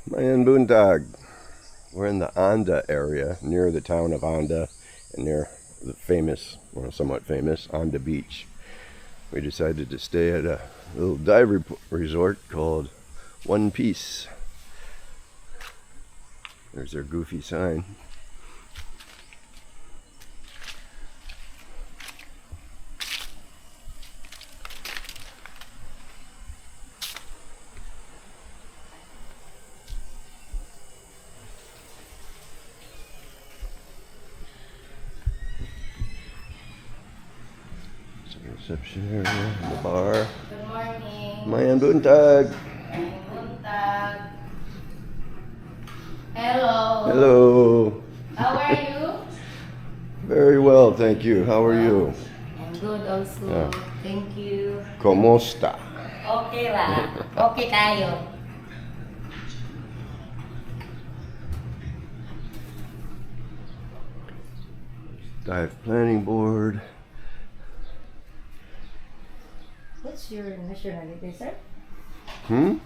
Mayan Buntag. We're in the Anda area, near the town of Anda, and near the famous, well, somewhat famous, Anda Beach. We decided to stay at a little dive resort called 1Peace. There's their goofy sign. Reception area, the bar. Good morning. Mayan Buntag. Buntag. Hello. Hello. How are you? Very well, thank you. How are you? I'm good also. Yeah. Thank you. ¿Cómo está? Okay lah. Okay tayo. Dive planning board. What's your nationality, sir?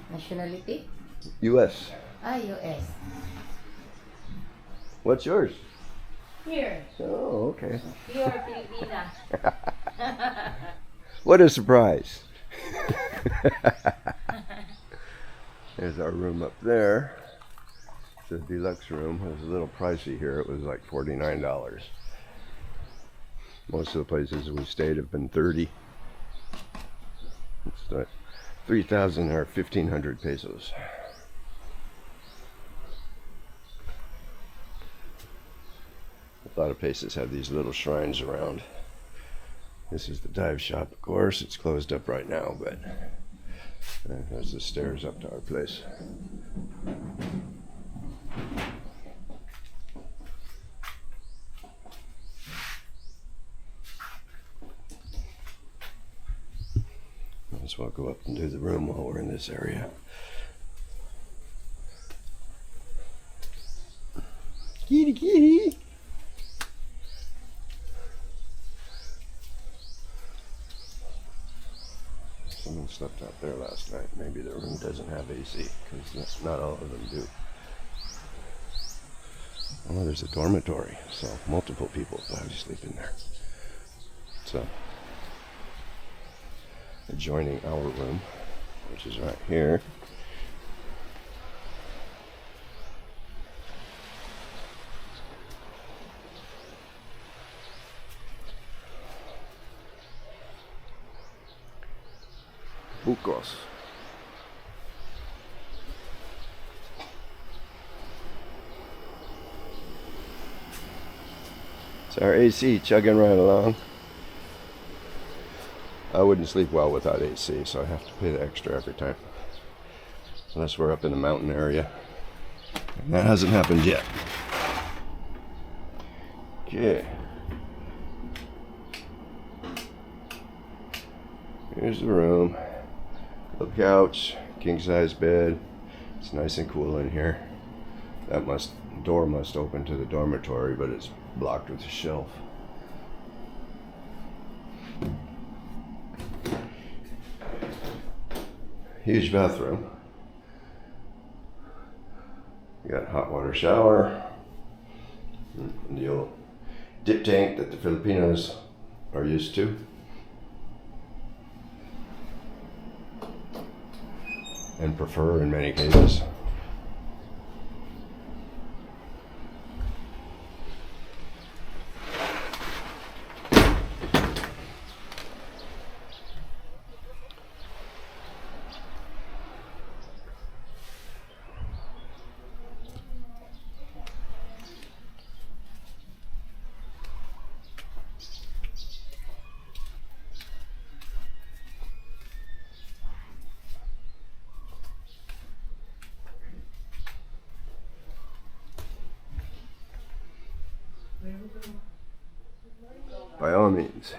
Nationality? U.S. US. What's yours? Here. Oh, okay. Pure Filipina. What a surprise. There's our room up there. It's a deluxe room. It was a little pricey here. It was like $49. Most of the places we stayed have been 30. It's like 3,000 or 1,500 pesos. A lot of places have these little shrines around. This is the dive shop, of course. It's closed up right now, but there's the stairs up to our place. Might as well go up and do the room while we're in this area. Kitty, kitty. Someone slept out there last night. Maybe the room doesn't have AC, because not all of them do. Oh, there's a dormitory, so multiple people probably sleep in there. So, adjoining our room, which is right here. Bucos. It's our AC chugging right along. I wouldn't sleep well without AC, so I have to pay the extra every time. Unless we're up in the mountain area. And that hasn't happened yet. Okay. Here's the room. Little couch, king size bed. It's nice and cool in here. That door must open to the dormitory, but it's blocked with a shelf. Huge bathroom. You got a hot water shower. And the old dip tank that the Filipinos are used to. And prefer in many cases. By all means.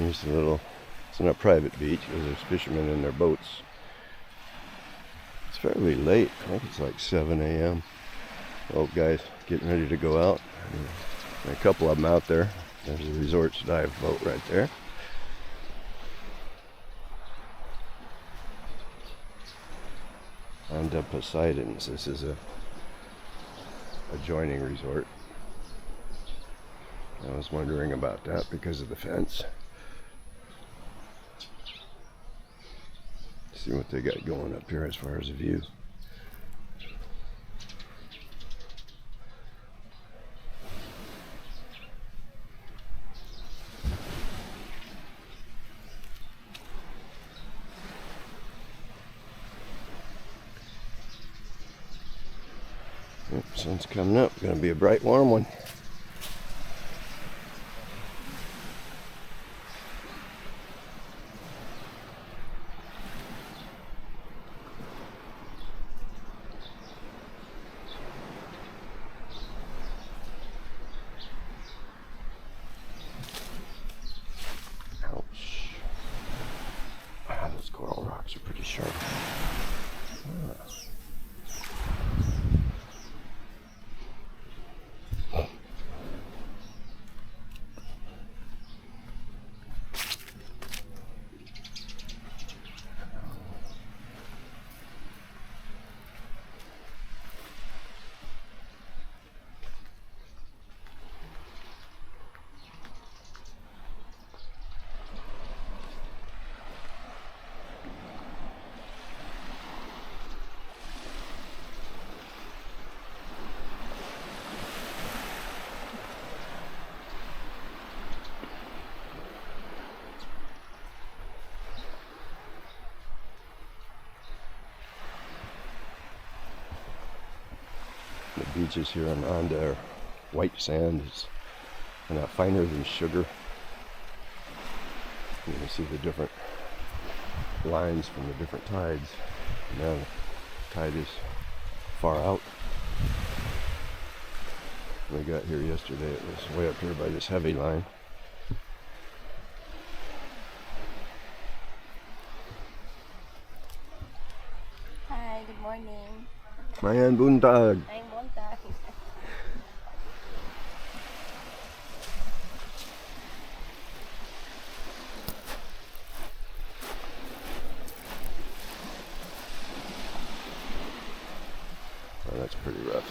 Here's a little, it's not a private beach because there's fishermen in their boats. It's fairly late. I think it's like 7 a.m. Old guys getting ready to go out. And a couple of them out there. There's a Resorts dive boat right there. On the Poseidons. This is a adjoining resort. I was wondering about that because of the fence. See what they got going up here as far as a view. Yep, sun's coming up. Gonna be a bright, warm one. Ouch. Ah, those coral rocks are pretty sharp. Ah. The beaches here on Anda are white sand. It's kind of finer than sugar. You can see the different lines from the different tides. Now the tide is far out. When we got here yesterday, it was way up here by this heavy line. Hi, good morning. Mayan buntag. I'm Monta. Oh, that's pretty rough.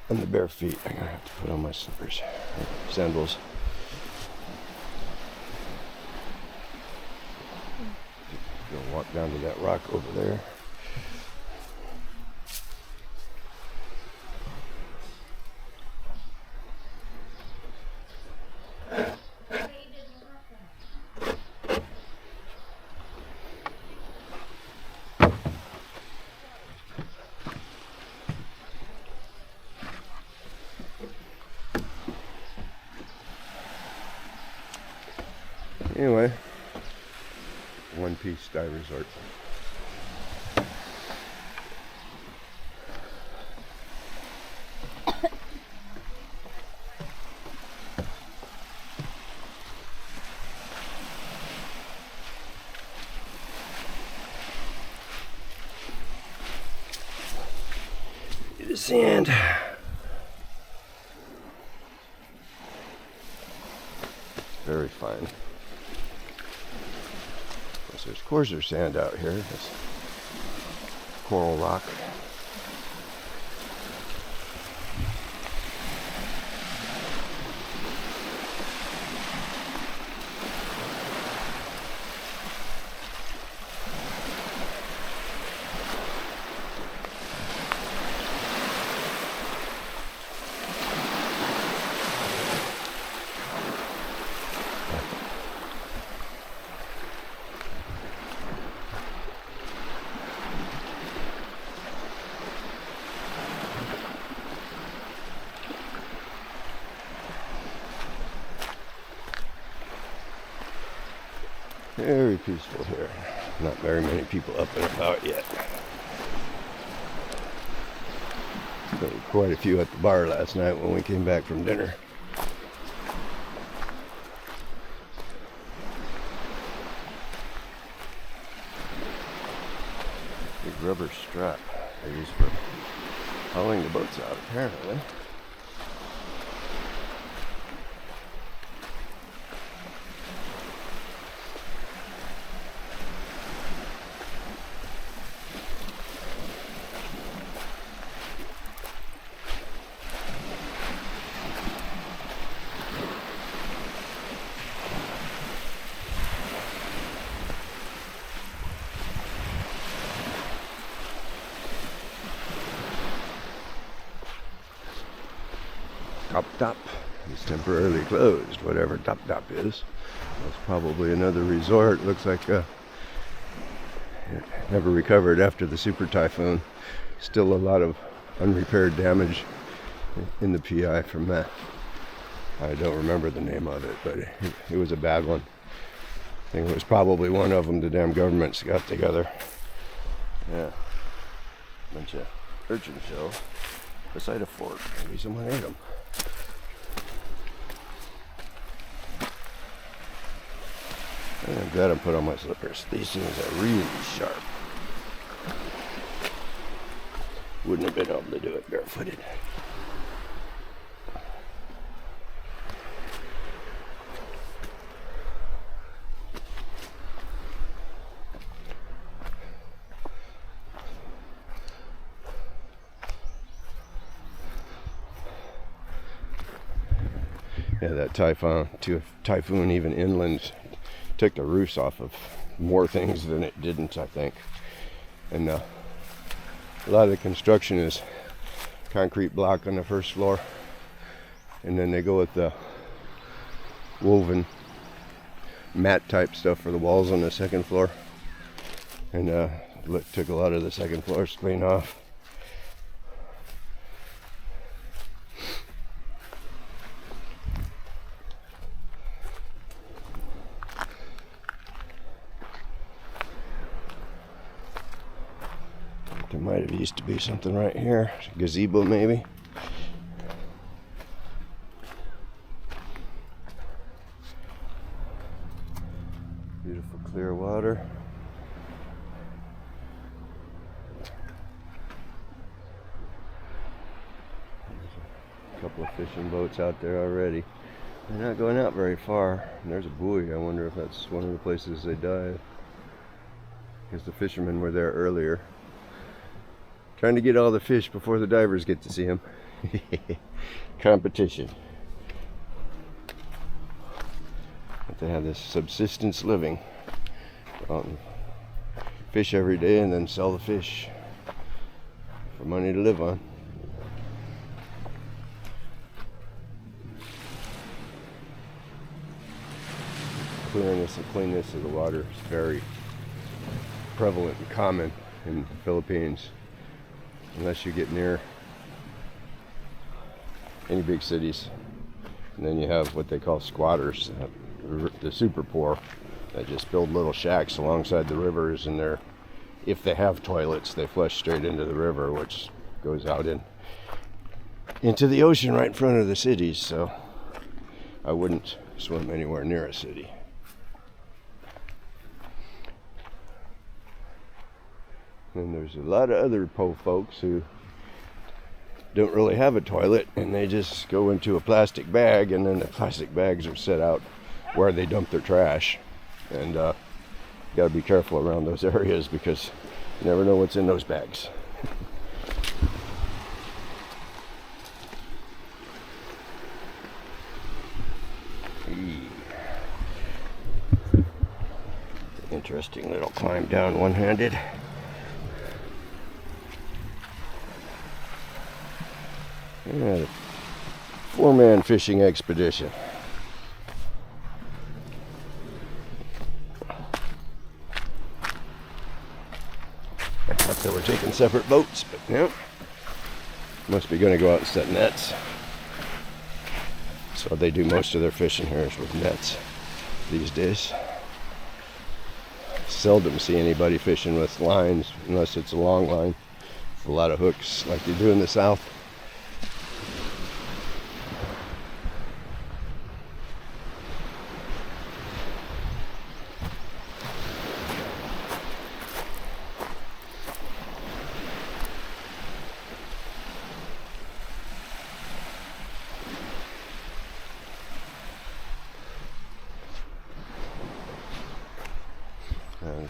And the bare feet, I'm gonna have to put on my slippers, sandals. Go walk down to that rock over there. Anyway, 1Peace Dive Resort. The sand. Very fine. There's coarser sand out here. This coral rock. Very peaceful here. Not very many people up and about yet. There were quite a few at the bar last night when we came back from dinner. rubber strap they use for hauling the boats out, apparently. Top is temporarily closed, whatever Top is. That's probably another resort. Looks like it never recovered after the super typhoon. Still a lot of unrepaired damage in the PI from that. I don't remember the name of it, but it was a bad one. I think it was probably one of them the damn governments got together. Yeah, bunch of urchin shells beside a fort. Maybe someone ate them. I'm glad I put on my slippers. These things are really sharp. Wouldn't have been able to do it barefooted. Yeah, that typhoon even inland took the roofs off of more things than it didn't, I think. And a lot of the construction is concrete block on the first floor, and then they go with the woven mat type stuff for the walls on the second floor. And took a lot of the second floors clean off. There might have used to be something right here, a gazebo maybe. Beautiful clear water. There's a couple of fishing boats out there already. They're not going out very far. And there's a buoy. I wonder if that's one of the places they dive. Because the fishermen were there earlier, trying to get all the fish before the divers get to see them. Competition. But they have this subsistence living. Fish every day and then sell the fish for money to live on. Clearness and cleanness of the water is very prevalent and common in the Philippines. Unless you get near any big cities. And then you have what they call squatters, the super poor, that just build little shacks alongside the rivers, and if they have toilets, they flush straight into the river, which goes out into the ocean right in front of the cities. So I wouldn't swim anywhere near a city. And there's a lot of other po folks who don't really have a toilet, and they just go into a plastic bag, and then the plastic bags are set out where they dump their trash. And you gotta be careful around those areas because you never know what's in those bags. Interesting little climb down one-handed. Yeah, 4-man fishing expedition. I thought they were taking separate boats, but no. Must be going to go out and set nets. So they do most of their fishing here is with nets these days. Seldom see anybody fishing with lines unless it's a long line. It's a lot of hooks like they do in the South.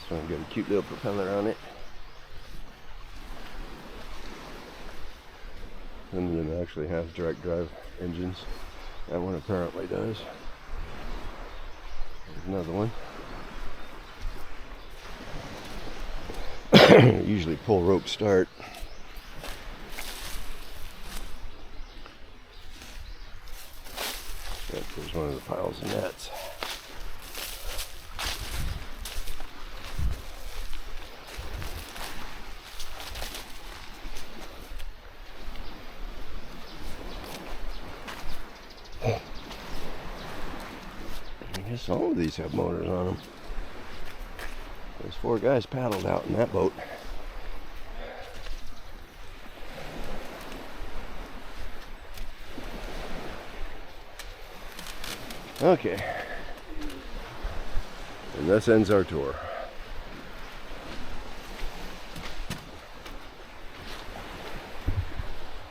This one got a cute little propeller on it. Some of them actually have direct drive engines. That one apparently does. There's another one. Usually pull rope start. Yep, there's one of the piles of nets. I guess all of these have motors on them. There's 4 guys paddled out in that boat. Okay. And this ends our tour.